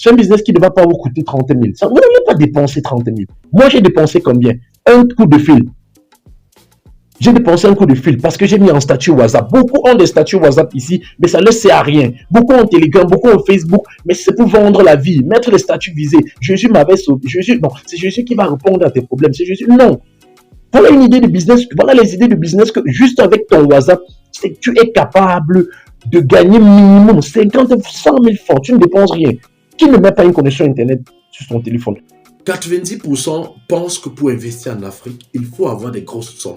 C'est un business qui ne va pas vous coûter 30 000. Ça, vous n'allez pas dépenser 30 000. Moi, j'ai dépensé combien? Un coup de fil. J'ai dépensé un coup de fil parce que j'ai mis en statut WhatsApp. Beaucoup ont des statuts WhatsApp ici, mais ça ne sert à rien. Beaucoup ont Telegram, beaucoup ont Facebook, mais c'est pour vendre la vie, mettre les statuts visés. Jésus m'avait sauvé. Jésus, non, c'est Jésus qui va répondre à tes problèmes. C'est Jésus. Non. Voilà une idée de business. Voilà les idées de business que juste avec ton WhatsApp, c'est que tu es capable de gagner minimum 50 000, 100 000 francs. Tu ne dépenses rien. Qui ne met pas une connexion Internet sur son téléphone? 90% pensent que pour investir en Afrique, il faut avoir des grosses sommes.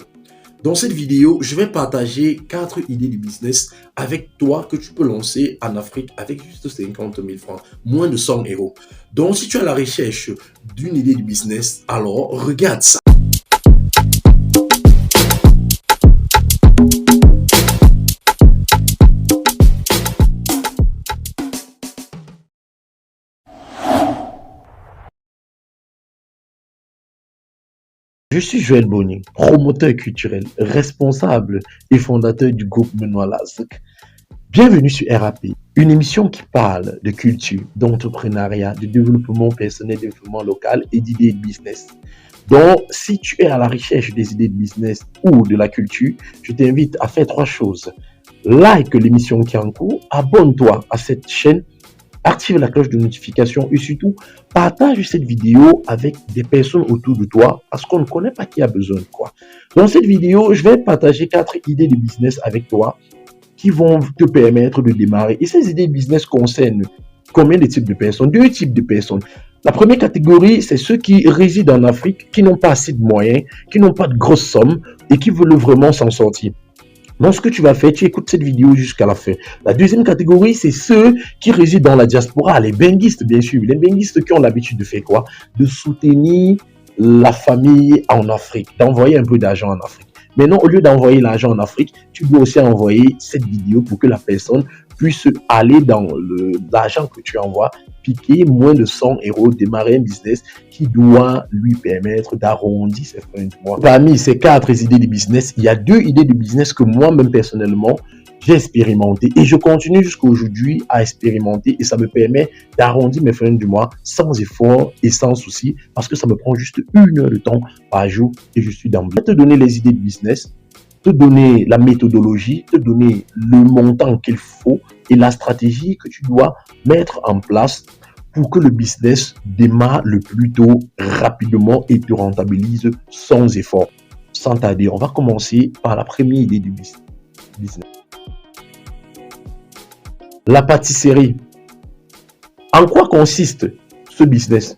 Dans cette vidéo, je vais partager 4 idées de business avec toi que tu peux lancer en Afrique avec juste 50 000 francs, moins de 100 euros. Donc, si tu es à la recherche d'une idée de business, alors regarde ça. Je suis Joël Bonny, promoteur culturel, responsable et fondateur du groupe Benoît Lazac. Bienvenue sur RAP, une émission qui parle de culture, d'entrepreneuriat, de développement personnel, de développement local et d'idées de business. Donc, si tu es à la recherche des idées de business ou de la culture, je t'invite à faire 3 choses. Like l'émission qui est en cours, abonne-toi à cette chaîne, active la cloche de notification et surtout, partage cette vidéo avec des personnes autour de toi parce qu'on ne connaît pas qui a besoin de quoi. Dans cette vidéo, je vais partager 4 idées de business avec toi qui vont te permettre de démarrer. Et ces idées de business concernent combien de types de personnes? 2 types de personnes. La première catégorie, c'est ceux qui résident en Afrique, qui n'ont pas assez de moyens, qui n'ont pas de grosses sommes et qui veulent vraiment s'en sortir. Donc, ce que tu vas faire, tu écoutes cette vidéo jusqu'à la fin. La deuxième catégorie, c'est ceux qui résident dans la diaspora, les benguistes, bien sûr. Les benguistes qui ont l'habitude de faire quoi? De soutenir la famille en Afrique, d'envoyer un peu d'argent en Afrique. Maintenant, au lieu d'envoyer l'argent en Afrique, tu dois aussi envoyer cette vidéo pour que la personne puisse aller dans l'argent que tu envoies, piquer moins de 100 euros, démarrer un business qui doit lui permettre d'arrondir ses fins du mois. Parmi ces 4 idées de business, il y a 2 idées de business que moi-même personnellement, j'ai expérimenté et je continue jusqu'à aujourd'hui à expérimenter et ça me permet d'arrondir mes fins du mois sans effort et sans souci parce que ça me prend juste 1 heure de temps par jour et je suis dans le. Je vais te donner les idées de business, te donner la méthodologie, te donner le montant qu'il faut et la stratégie que tu dois mettre en place pour que le business démarre le plus tôt, rapidement et te rentabilise sans effort. Sans tarder, on va commencer par la première idée du business. La pâtisserie. En quoi consiste ce business?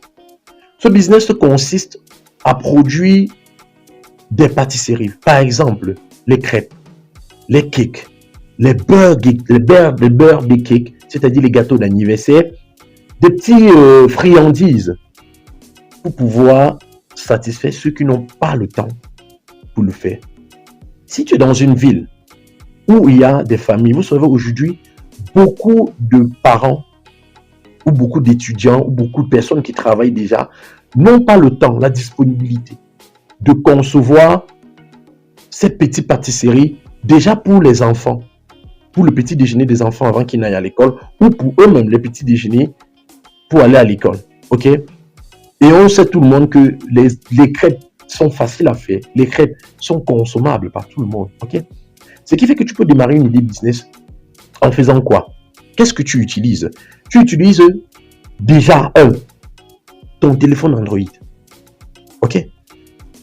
Ce business consiste à produire des pâtisseries. Par exemple, les crêpes, les cakes, les birthday cakes, c'est-à-dire les gâteaux d'anniversaire, des petits friandises pour pouvoir satisfaire ceux qui n'ont pas le temps pour le faire. Si tu es dans une ville où il y a des familles, vous savez aujourd'hui, beaucoup de parents ou beaucoup d'étudiants ou beaucoup de personnes qui travaillent déjà n'ont pas le temps, la disponibilité de concevoir cette petite pâtisserie déjà pour les enfants, pour le petit déjeuner des enfants avant qu'ils n'aillent à l'école ou pour eux-mêmes le petit déjeuner pour aller à l'école. Ok? Et on sait tout le monde que les crêpes sont faciles à faire. Les crêpes sont consommables par tout le monde. Ok? Ce qui fait que tu peux démarrer une idée de business en faisant quoi? Qu'est-ce que tu utilises? Tu utilises déjà ton téléphone Android. Ok?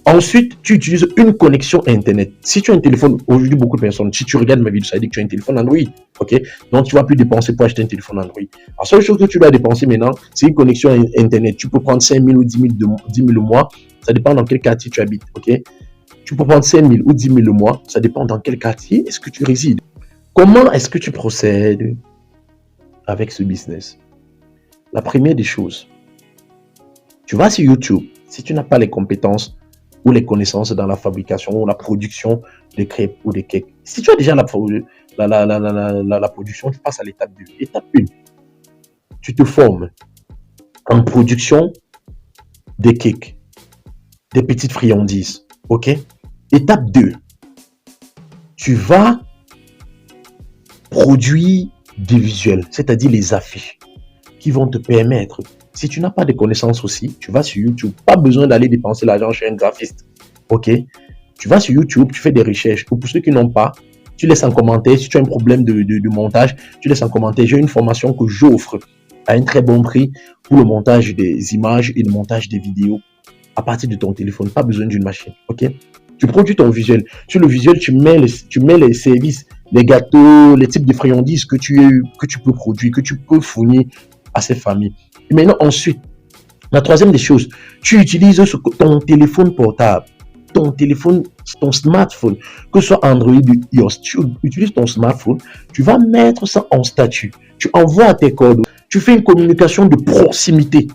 Ensuite, tu utilises une connexion Internet. Si tu as un téléphone, aujourd'hui, beaucoup de personnes, si tu regardes ma vidéo, ça veut dire que tu as un téléphone Android. Ok? Donc, tu ne vas plus dépenser pour acheter un téléphone Android. La seule chose que tu dois dépenser maintenant, c'est une connexion Internet. Tu peux prendre 5 000 ou 10 000 le mois. Ça dépend dans quel quartier tu habites. Ok? Tu peux prendre 5 000 ou 10 000 le mois. Ça dépend dans quel quartier est-ce que tu résides. Comment est-ce que tu procèdes avec ce business? La première des choses, tu vas sur YouTube. Si tu n'as pas les compétences ou les connaissances dans la fabrication ou la production des crêpes ou des cakes, si tu as déjà la production, tu passes à l'étape 2. Étape 1, tu te formes en production des cakes, des petites friandises. Ok? Étape 2, tu vas produire des visuels, c'est-à-dire les affiches. qui vont te permettre. Si tu n'as pas de connaissances aussi, tu vas sur YouTube. Pas besoin d'aller dépenser l'argent chez un graphiste. OK? Tu vas sur YouTube, tu fais des recherches. Ou pour ceux qui n'ont pas, tu laisses un commentaire. Si tu as un problème de montage, tu laisses un commentaire. J'ai une formation que j'offre à un très bon prix pour le montage des images et le montage des vidéos à partir de ton téléphone. Pas besoin d'une machine. OK? Tu produis ton visuel. Sur le visuel, tu mets les services, les gâteaux, les types de friandises que tu peux produire, que tu peux fournir à ces familles. Et maintenant, ensuite, la troisième des choses, tu utilises ton téléphone portable, ton téléphone, ton smartphone, que ce soit Android ou iOS, tu utilises ton smartphone, tu vas mettre ça en statut, tu envoies à tes codes, tu fais une communication de proximité.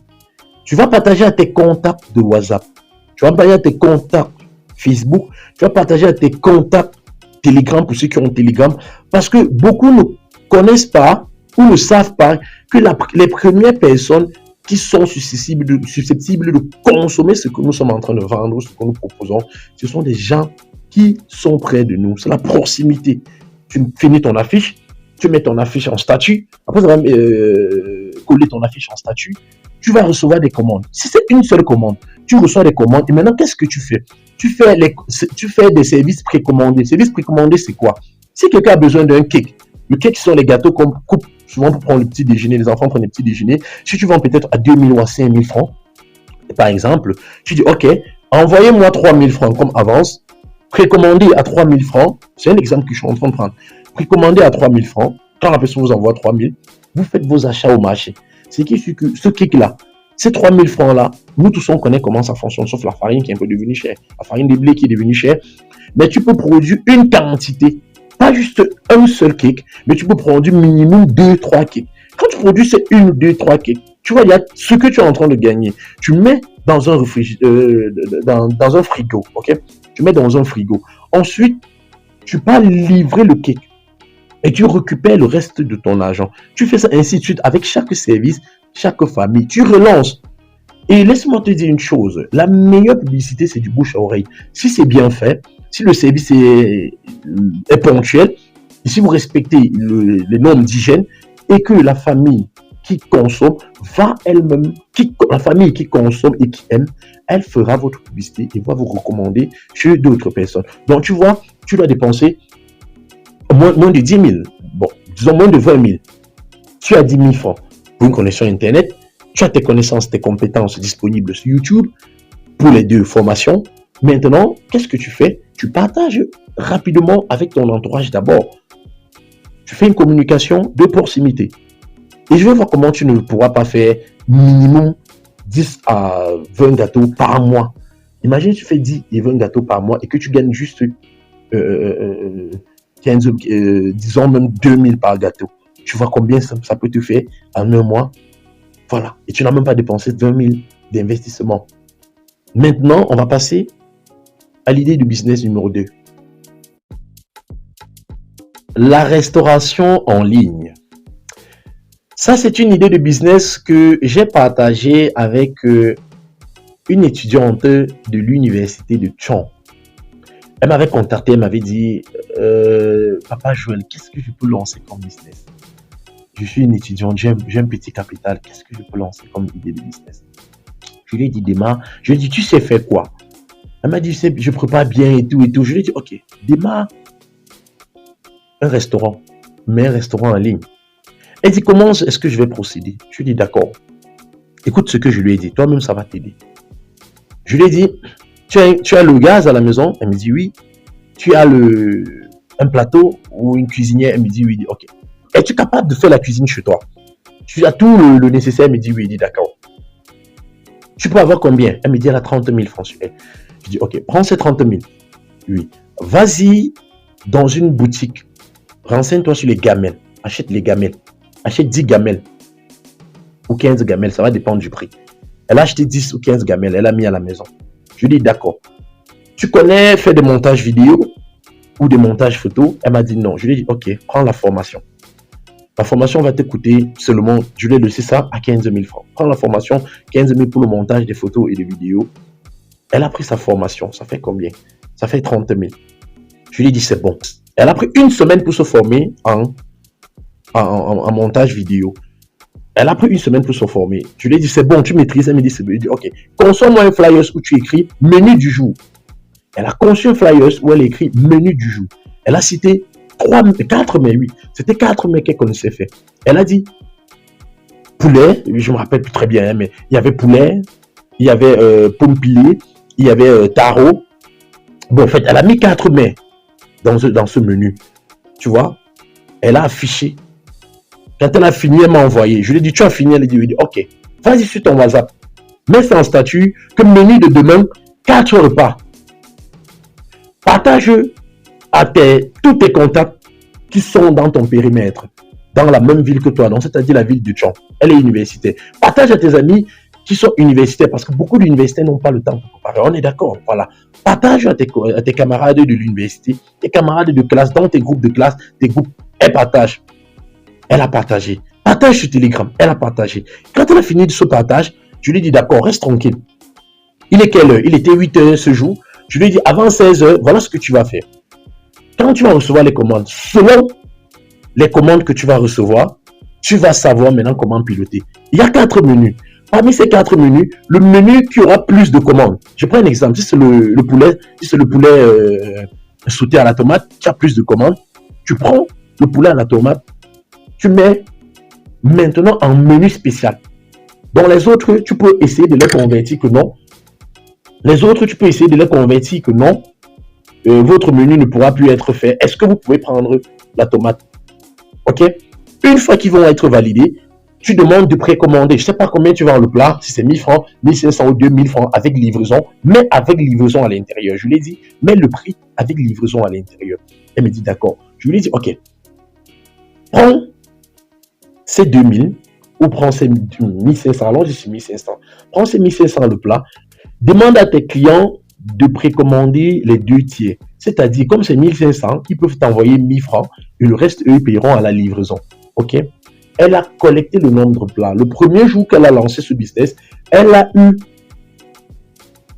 Tu vas partager à tes contacts de WhatsApp, tu vas partager à tes contacts Facebook, tu vas partager à tes contacts Telegram pour ceux qui ont Telegram, parce que beaucoup ne connaissent pas ou ne savent pas que les premières personnes qui sont susceptibles de consommer ce que nous sommes en train de vendre, ce que nous proposons, ce sont des gens qui sont près de nous. C'est la proximité. Tu finis ton affiche, tu mets ton affiche en statut, après tu vas coller ton affiche en statut, tu vas recevoir des commandes. Si c'est une seule commande, tu reçois des commandes et maintenant qu'est-ce que tu fais? Tu fais des services précommandés. Services précommandés, c'est quoi? Si quelqu'un a besoin d'un cake, le cake, ce sont les gâteaux qu'on coupe souvent pour prendre le petit déjeuner. Les enfants prennent le petit déjeuner. Si tu vends peut-être à 2 000 ou à 5 000 francs, par exemple, tu dis, OK, envoyez-moi 3 000 francs comme avance, précommandé à 3 000 francs. C'est un exemple que je suis en train de prendre. Précommandé à 3 000 francs. Quand la personne vous envoie 3 000, vous faites vos achats au marché. C'est que ce cake-là, ces 3 000 francs-là, nous tous on connaît comment ça fonctionne, sauf la farine qui est un peu devenue chère, la farine de blé qui est devenue chère. Mais tu peux produire une quantité, pas juste un seul cake, mais tu peux produire minimum 2-3 cakes. Quand tu produis ces 1, 2, 3 cakes, tu vois, il y a ce que tu es en train de gagner. Tu mets dans un dans un frigo, ok? Tu mets dans un frigo. Ensuite, tu vas livrer le cake et tu récupères le reste de ton argent. Tu fais ça ainsi de suite avec chaque service, chaque famille. Tu relances. Et laisse-moi te dire une chose, la meilleure publicité, c'est du bouche à oreille. Si c'est bien fait, si le service est ponctuel, et si vous respectez les normes d'hygiène, et que la famille qui consomme va elle-même, la famille qui consomme et qui aime, elle fera votre publicité et va vous recommander chez d'autres personnes. Donc tu vois, tu dois dépenser moins de 10 000, bon, disons moins de 20 000. Tu as 10 000 francs pour une connexion Internet, tu as tes connaissances, tes compétences disponibles sur YouTube pour les deux formations. Maintenant, qu'est-ce que tu fais? Tu partages rapidement avec ton entourage d'abord. Tu fais une communication de proximité. Et je vais voir comment tu ne pourras pas faire minimum 10 à 20 gâteaux par mois. Imagine, tu fais 10 et 20 gâteaux par mois et que tu gagnes juste 15, disons même 2000 par gâteau. Tu vois combien ça peut te faire en un mois? Voilà. Et tu n'as même pas dépensé 20 000 d'investissement. Maintenant, on va passer à l'idée du business numéro 2. La restauration en ligne. Ça, c'est une idée de business que j'ai partagée avec une étudiante de l'université de Chong. Elle m'avait contacté, elle m'avait dit Papa Joël, qu'est-ce que je peux lancer comme business? Je suis une étudiante, j'ai un petit capital, qu'est-ce que je peux lancer comme idée de business? Je lui ai dit démarre. Je lui ai dit tu sais faire quoi? Elle m'a dit je prépare bien et tout et tout. Je lui ai dit ok, démarre un restaurant, mais un restaurant en ligne. Elle dit comment est-ce que je vais procéder? Je lui ai dit d'accord. Écoute ce que je lui ai dit, toi-même ça va t'aider. Je lui ai dit tu as le gaz à la maison? Elle me dit oui. Tu as un plateau ou une cuisinière? Elle me dit oui. Ok. Es-tu capable de faire la cuisine chez toi? Tu as tout le nécessaire? Elle me dit oui. Elle dit d'accord. Tu peux avoir combien? Elle me dit elle a 30 000 francs sur elle. Je dis ok, prends ces 30 000. Oui. Vas-y dans une boutique. Renseigne-toi sur les gamelles. Achète les gamelles. Achète 10 gamelles. Ou 15 gamelles. Ça va dépendre du prix. Elle a acheté 10 ou 15 gamelles. Elle a mis à la maison. Je lui dis d'accord. Tu connais faire des montages vidéo ou des montages photo? Elle m'a dit non. Je lui ai dit ok, prends la formation. La formation va te coûter seulement, je lui ai laissé ça à 15 000 francs. Prends la formation, 15 000 pour le montage des photos et des vidéos. Elle a pris sa formation. Ça fait combien? Ça fait 30 000. Je lui ai dit c'est bon. Elle a pris une semaine pour se former en montage vidéo. Elle a pris une semaine pour se former. Je lui ai dit, c'est bon, tu maîtrises. Elle me dit, c'est bon. Je lui ai dit, ok, conçois-moi un flyers où tu écris menu du jour. Elle a conçu un flyers où elle écrit menu du jour. Elle a cité 4 mets, oui. C'était 4 mets qu'elle connaissait faire. Elle a dit poulet, je me rappelle plus très bien, hein, mais il y avait poulet, il y avait pomme pilée, il y avait taro. Bon, en fait, elle a mis 4 mets dans ce menu. Tu vois, elle a affiché. Quand elle a fini, elle m'a envoyé. Je lui ai dit, tu as fini? Elle a dit, oui. Ok, vas-y sur ton WhatsApp. Mets ça en statut que menu de demain, 4 repas. Partage à tous tes contacts qui sont dans ton périmètre, dans la même ville que toi, donc c'est-à-dire la ville de Tchon. Elle est universitaire. Partage à tes amis qui sont universitaires, parce que beaucoup d'universitaires n'ont pas le temps pour préparer. On est d'accord, voilà. Partage à tes camarades de l'université, tes camarades de classe, dans tes groupes de classe, tes groupes. Elle partage. Elle a partagé. Partage sur Telegram. Elle a partagé. Quand elle a fini de ce partage, je lui ai dit, d'accord, reste tranquille. Il est quelle heure? Il était 8 heures ce jour. Je lui ai dit, avant 16 heures, voilà ce que tu vas faire. Quand tu vas recevoir les commandes, selon les commandes que tu vas recevoir, tu vas savoir maintenant comment piloter. Il y a 4 menus. Parmi ces 4 menus, le menu qui aura plus de commandes. Je prends un exemple. Si c'est le poulet sauté à la tomate qui a plus de commandes, tu prends le poulet à la tomate, tu mets maintenant en menu spécial. Dans les autres, tu peux essayer de les convertir que non. Votre menu ne pourra plus être fait. Est-ce que vous pouvez prendre la tomate? Ok? Une fois qu'ils vont être validés, tu demandes de précommander. Je ne sais pas combien tu vends le plat, si c'est 1000 francs, 1500 ou 2000 francs avec livraison, mais avec livraison à l'intérieur. Je lui ai dit, mets le prix avec livraison à l'intérieur. Elle me dit, d'accord. Je lui ai dit, ok, prends ces 2000 ou prends ces 1500. Alors, je suis 1500. Prends ces 1500 le plat. Demande à tes clients de précommander les 2 tiers. C'est-à-dire, comme c'est 1500, ils peuvent t'envoyer 1000 francs et le reste, eux, ils paieront à la livraison. OK? Elle a collecté le nombre de plats. Le premier jour qu'elle a lancé ce business, elle a eu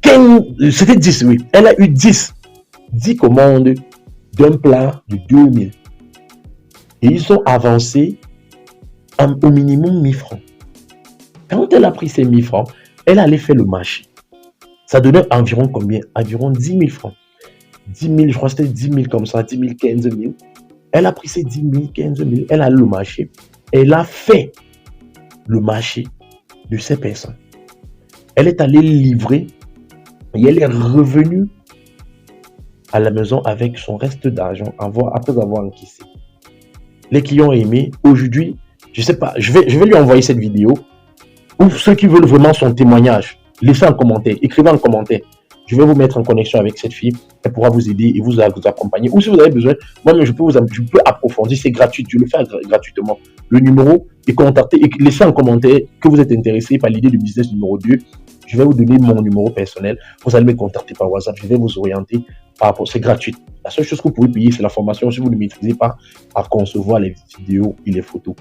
15, c'était 10, oui. Elle a eu 10 commandes d'un plat de 2000. Et ils ont avancé au minimum 1000 francs. Quand elle a pris ces 1000 francs, elle allait faire le marché. Ça donnait environ combien? Environ 10 000 francs. 10 000, je crois que c'était 10 000 comme ça, 10 000, 15 000. Elle a pris ces 10 000, 15 000, elle a le marché. Elle a fait le marché de ces personnes. Elle est allée livrer et elle est revenue à la maison avec son reste d'argent après avoir encaissé. Les clients ont aimé. Aujourd'hui, je ne sais pas, je vais lui envoyer cette vidéo. Ou ceux qui veulent vraiment son témoignage, laissez un commentaire, écrivez un commentaire. Je vais vous mettre en connexion avec cette fille. Elle pourra vous aider et vous accompagner. Ou si vous avez besoin, moi-même, je peux approfondir. C'est gratuit. Je le fais gratuitement. Le numéro est contacté et laissez un commentaire que vous êtes intéressé par l'idée de business numéro 2. Je vais vous donner mon numéro personnel. Vous allez me contacter par WhatsApp. Je vais vous orienter par rapport. C'est gratuit. La seule chose que vous pouvez payer, c'est la formation si vous ne maîtrisez pas à concevoir les vidéos et les photos.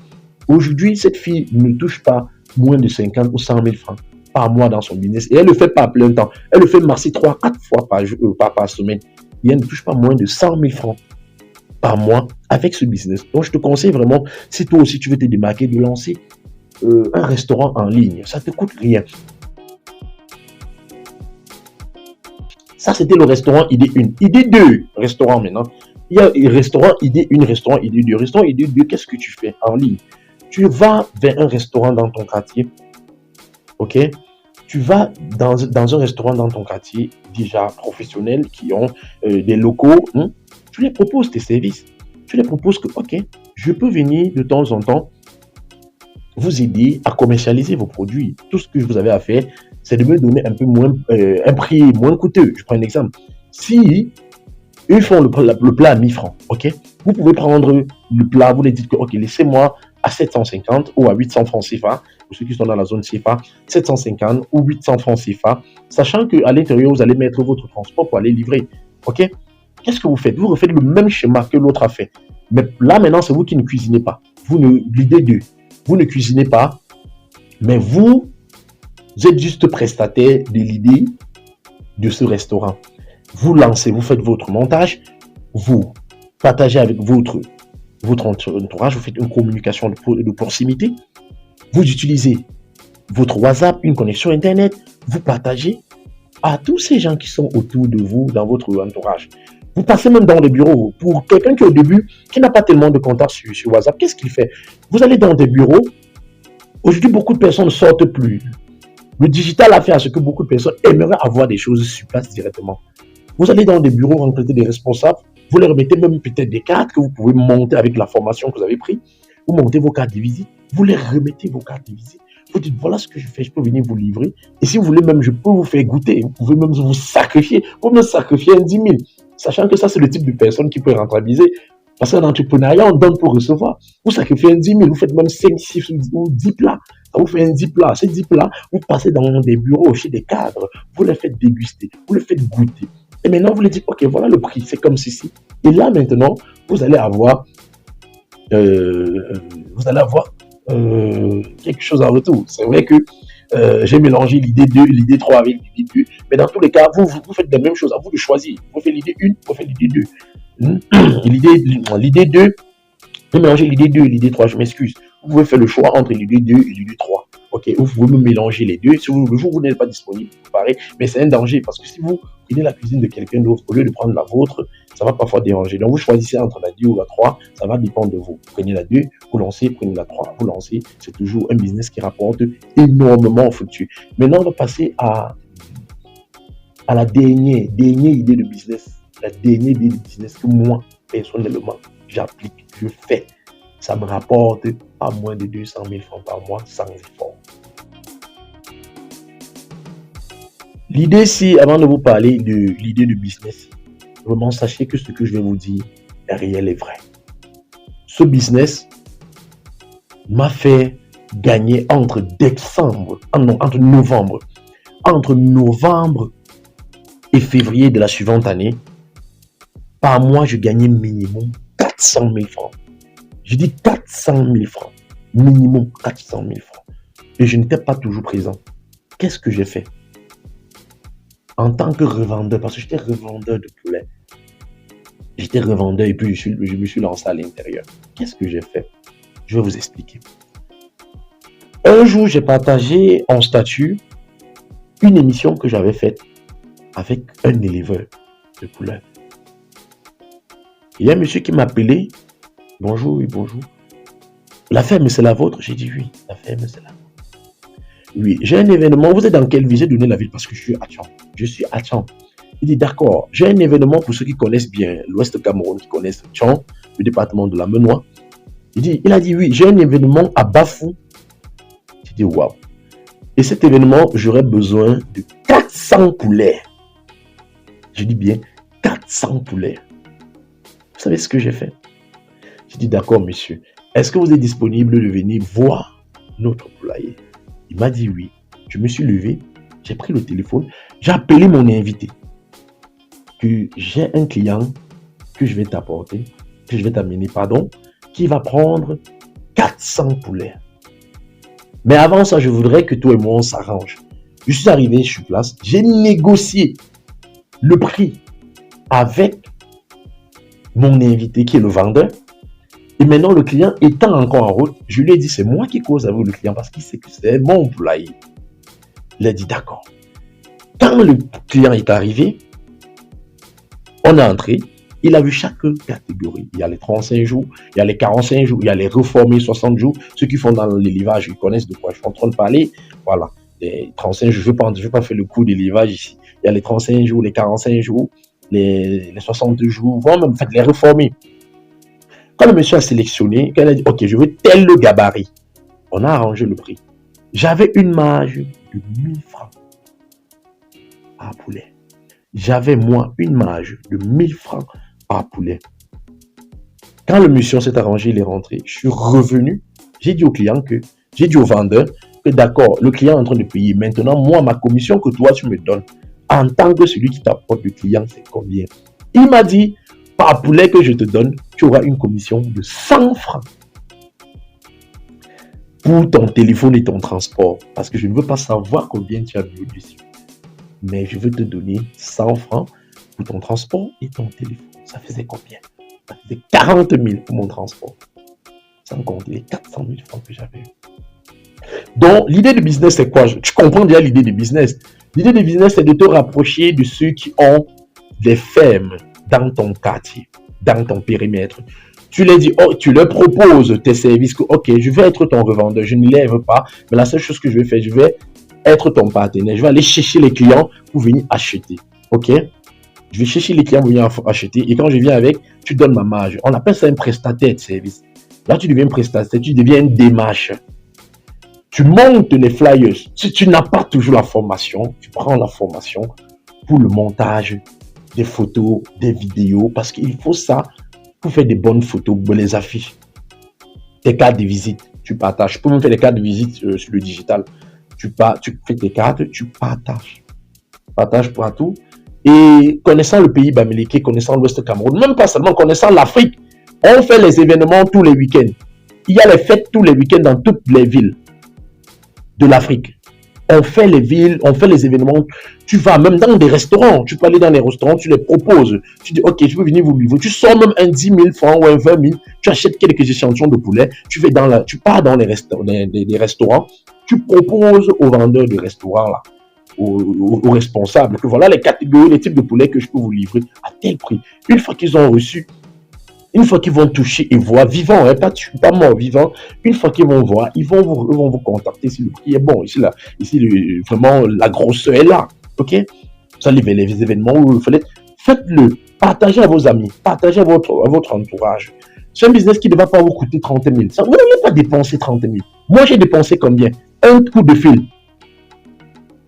Aujourd'hui, cette fille ne touche pas moins de 50 ou 100 000 francs par mois dans son business. Et elle ne le fait pas à plein temps. Elle le fait marcher 3-4 fois par semaine. Et elle ne touche pas moins de 100 000 francs par mois avec ce business. Donc, je te conseille vraiment, si toi aussi tu veux te démarquer, de lancer un restaurant en ligne. Ça ne te coûte rien. Ça, c'était le restaurant idée 1. Idée 2, restaurant maintenant. Il y a restaurant idée 1, restaurant idée 2. Restaurant idée 2, qu'est-ce que tu fais en ligne? Tu vas vers un restaurant dans ton quartier. OK? Tu vas dans un restaurant dans ton quartier déjà professionnel qui ont des locaux. Tu les proposes tes services. Tu les proposes que, OK, je peux venir de temps en temps vous aider à commercialiser vos produits. Tout ce que vous avez à faire, c'est de me donner un peu moins, un prix moins coûteux. Je prends un exemple. Si ils font le plat à 1000 francs, OK, vous pouvez prendre le plat, vous les dites que, OK, laissez-moi à 750 ou à 800 francs CFA, pour ceux qui sont dans la zone CFA, 750 ou 800 francs CFA, sachant qu'à l'intérieur, vous allez mettre votre transport pour aller livrer. OK? Qu'est-ce que vous faites? Vous refaites le même schéma que l'autre a fait. Mais là, maintenant, c'est vous qui ne cuisinez pas. L'idée 2, vous ne cuisinez pas, mais vous êtes juste prestataire de l'idée de ce restaurant. Vous lancez, vous faites votre montage, vous partagez avec votre entourage, vous faites une communication de proximité, Vous utilisez votre WhatsApp, une connexion Internet, vous partagez à tous ces gens qui sont autour de vous, dans votre entourage. Vous passez même dans les bureaux. Pour quelqu'un qui au début, qui n'a pas tellement de contacts sur WhatsApp, qu'est-ce qu'il fait? Vous allez dans des bureaux. Aujourd'hui, beaucoup de personnes ne sortent plus. Le digital a fait à ce que beaucoup de personnes aimeraient avoir des choses sur place directement. Vous allez dans des bureaux rencontrer des responsables, vous leur remettez même peut-être des cartes que vous pouvez monter avec la formation que vous avez prise. Vous montez vos cartes de visite, vous leur remettez vos cartes de visite. Vous dites, voilà ce que je fais, je peux venir vous livrer. Et si vous voulez même, je peux vous faire goûter. Vous pouvez même vous sacrifier. Vous me sacrifier un 10 000. Sachant que ça, c'est le type de personne qui peut rentabiliser. Parce qu'en entrepreneuriat, on donne pour recevoir. Vous sacrifiez un 10 000, vous faites même 5, 6 ou 10 plats. Ça vous fait un 10 plats. Ces 10 plats, vous passez dans des bureaux, chez des cadres. Vous les faites déguster, vous les faites goûter. Et maintenant, vous les dites, OK, voilà le prix, c'est comme ceci. Et là, maintenant, vous allez avoir quelque chose en retour. C'est vrai que j'ai mélangé l'idée 2, l'idée 3 avec l'idée 2, mais dans tous les cas, vous faites la même chose, à vous de choisir. Vous faites l'idée 1, vous faites l'idée 2. L'idée 2, j'ai mélangé l'idée 2 et l'idée 3, je m'excuse. Vous pouvez faire le choix entre l'idée 2 et l'idée 3. Ok, vous pouvez me mélanger les deux. Si vous n'êtes pas disponible, pareil, mais c'est un danger parce que si vous prenez la cuisine de quelqu'un d'autre au lieu de prendre la vôtre, ça va parfois déranger. Donc vous choisissez entre la 2 ou la 3, ça va dépendre de vous. Prenez la 2, vous lancez, prenez la 3, vous lancez. C'est toujours un business qui rapporte énormément au futur. Maintenant, on va passer à la dernière idée de business. La dernière idée de business que moi, personnellement, j'applique, je fais. Ça me rapporte à moins de 200 000 francs par mois sans effort. L'idée, c'est, avant de vous parler de l'idée de business, vraiment sachez que ce que je vais vous dire est réel et vrai. Ce business m'a fait gagner entre novembre et février de la suivante année. Par mois, je gagnais minimum 400 000 francs. Je dis 400 000 francs. Minimum 400 000 francs. Et je n'étais pas toujours présent. Qu'est-ce que j'ai fait? En tant que revendeur, parce que j'étais revendeur de poulet. J'étais revendeur et puis je me suis lancé à l'intérieur. Qu'est-ce que j'ai fait? Je vais vous expliquer. Un jour, j'ai partagé en statut une émission que j'avais faite avec un éleveur de poulet. Il y a un monsieur qui m'a appelé. Bonjour, oui, bonjour. La ferme, c'est la vôtre? J'ai dit oui, la ferme, c'est la vôtre. Oui, j'ai un événement. Vous êtes dans quelle ville? J'ai donné la ville parce que je suis à Tchang. Je suis à Tchang. Il dit d'accord, j'ai un événement pour ceux qui connaissent bien l'Ouest Cameroun, qui connaissent Tchang, le département de la Menoie. Il a dit oui, j'ai un événement à Bafou. J'ai dit waouh. Et cet événement, j'aurais besoin de 400 poulets. Je dis bien 400 poulets. Vous savez ce que j'ai fait? J'ai dit d'accord monsieur, est-ce que vous êtes disponible de venir voir notre poulailler? Il m'a dit oui. Je me suis levé, j'ai pris le téléphone, j'ai appelé mon invité. Que j'ai un client que je vais t'amener, qui va prendre 400 poulets. Mais avant ça, je voudrais que toi et moi on s'arrange. Je suis arrivé sur place, j'ai négocié le prix avec mon invité qui est le vendeur. Et maintenant, le client étant encore en route, je lui ai dit, c'est moi qui cause avec le client parce qu'il sait que c'est mon poulailler. Il a dit, d'accord. Quand le client est arrivé, on est entré, il a vu chaque catégorie. Il y a les 35 jours, il y a les 45 jours, il y a les reformés 60 jours. Ceux qui font dans l'élevage, ils connaissent de quoi je suis en train de parler. Voilà, les 35 jours, je ne vais pas faire le coup d'élevage ici. Il y a les 35 jours, les 45 jours, les 60 jours, vraiment, en fait, les reformés. Quand le monsieur a sélectionné, quand il a dit, ok, je veux tel le gabarit, on a arrangé le prix. J'avais une marge de 1000 francs à poulet. J'avais, moi, une marge de 1000 francs à poulet. Quand le monsieur s'est arrangé, il est rentré, je suis revenu, j'ai dit au vendeur, que d'accord, le client est en train de payer. Maintenant, moi, ma commission que toi, tu me donnes, en tant que celui qui t'apporte le client, c'est combien? Il m'a dit, par poulet que je te donne, tu auras une commission de 100 francs pour ton téléphone et ton transport. Parce que je ne veux pas savoir combien tu as mis au-dessus. Mais je veux te donner 100 francs pour ton transport et ton téléphone. Ça faisait combien? Ça faisait 40 000 pour mon transport. Sans compter les 400 000 francs que j'avais eu. Donc, l'idée de business, c'est quoi? Tu comprends déjà l'idée de business. L'idée de business, c'est de te rapprocher de ceux qui ont des fermes dans ton quartier, dans ton périmètre. Tu leur dis, oh, tu leur proposes tes services, que, ok, je vais être ton revendeur, je ne lève pas, mais la seule chose que je vais faire, je vais être ton partenaire. Je vais aller chercher les clients pour venir acheter. Ok? Je vais chercher les clients pour venir acheter. Et quand je viens avec, tu donnes ma marge. On appelle ça un prestataire de service. Là, tu deviens un prestataire, tu deviens une démarche. Tu montes les flyers. Si tu n'as pas toujours la formation, tu prends la formation pour le montage des photos, des vidéos, parce qu'il faut ça pour faire des bonnes photos, pour les affiches. Tes cartes de visite, tu partages. Tu peux même faire des cartes de visite sur le digital. Tu fais tes cartes, tu partages. Partage partout. Et connaissant le pays Bamileke, connaissant l'Ouest Cameroun, même pas seulement connaissant l'Afrique, on fait les événements tous les week-ends. Il y a les fêtes tous les week-ends dans toutes les villes de l'Afrique. On fait les villes, on fait les événements. Tu vas même dans des restaurants. Tu peux aller dans les restaurants, tu les proposes. Tu dis, ok, je peux venir vous livrer. Tu sors même un 10 000 francs ou un 20 000. Tu achètes quelques échantillons de poulet. Tu pars dans les restaurants. Tu proposes aux vendeurs de restaurants là, aux responsables, que voilà les catégories, les types de poulet que je peux vous livrer à tel prix. Une fois qu'ils ont reçu, une fois qu'ils vont toucher et voir, vivant, hein, pas mort, vivant, une fois qu'ils vont voir, ils vont vous contacter si le prix est bon. Vraiment, la grosseur est là. Ok? Ça, les événements où il fallait, faites-le. Partagez à vos amis, partagez à votre entourage. C'est un business qui ne va pas vous coûter 30 000. Ça, vous n'allez pas dépenser 30 000. Moi, j'ai dépensé combien? Un coup de fil.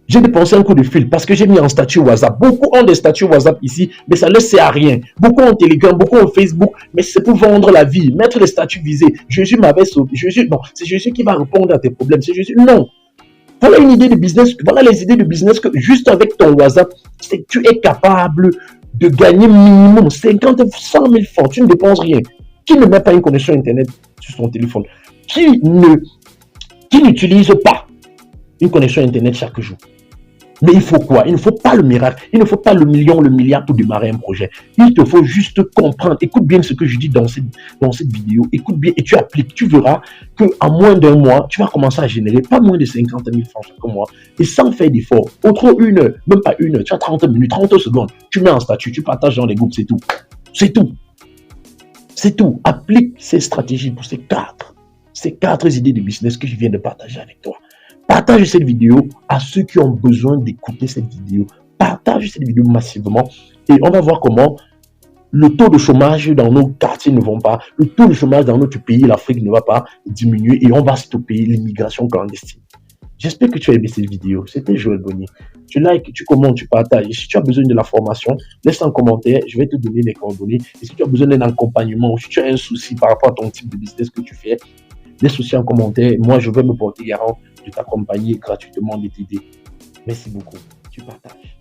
J'ai dépensé un coup de fil parce que j'ai mis en statut WhatsApp. Beaucoup ont des statuts WhatsApp ici, mais ça ne leur sert à rien. Beaucoup ont Telegram, beaucoup ont Facebook, mais c'est pour vendre la vie, mettre les statuts visés. Jésus m'avait sauvé. Non, c'est Jésus qui va répondre à tes problèmes. C'est Jésus. Non. Voilà une idée de business. Voilà les idées de business que juste avec ton WhatsApp, tu es capable de gagner minimum 50 000, 100 000 francs. Tu ne dépenses rien. Qui ne met pas une connexion Internet sur son téléphone? Qui n'utilise pas une connexion Internet chaque jour? Mais il faut quoi? Il ne faut pas le miracle, il ne faut pas le million, le milliard pour démarrer un projet. Il te faut juste comprendre. Écoute bien ce que je dis dans cette vidéo. Écoute bien et tu appliques. Tu verras qu'en moins d'un mois, tu vas commencer à générer pas moins de 50 000 francs chaque mois et sans faire d'effort. Autre une heure, même pas une heure, tu as 30 minutes, 30 secondes. Tu mets en statut, tu partages dans les groupes, c'est tout. C'est tout. C'est tout. Applique ces stratégies pour ces quatre idées de business que je viens de partager avec toi. Partage cette vidéo à ceux qui ont besoin d'écouter cette vidéo. Partage cette vidéo massivement et on va voir comment le taux de chômage dans nos quartiers ne va pas, le taux de chômage dans notre pays, l'Afrique, ne va pas diminuer et on va stopper l'immigration clandestine. J'espère que tu as aimé cette vidéo. C'était Joël Bonnier. Tu likes, tu commentes, tu partages. Et si tu as besoin de la formation, laisse un commentaire. Je vais te donner les coordonnées. Et si tu as besoin d'un accompagnement ou si tu as un souci par rapport à ton type de business que tu fais, laisse aussi un commentaire. Moi, je vais me porter garant de t'accompagner gratuitement, de t'aider. Merci beaucoup. Tu partages.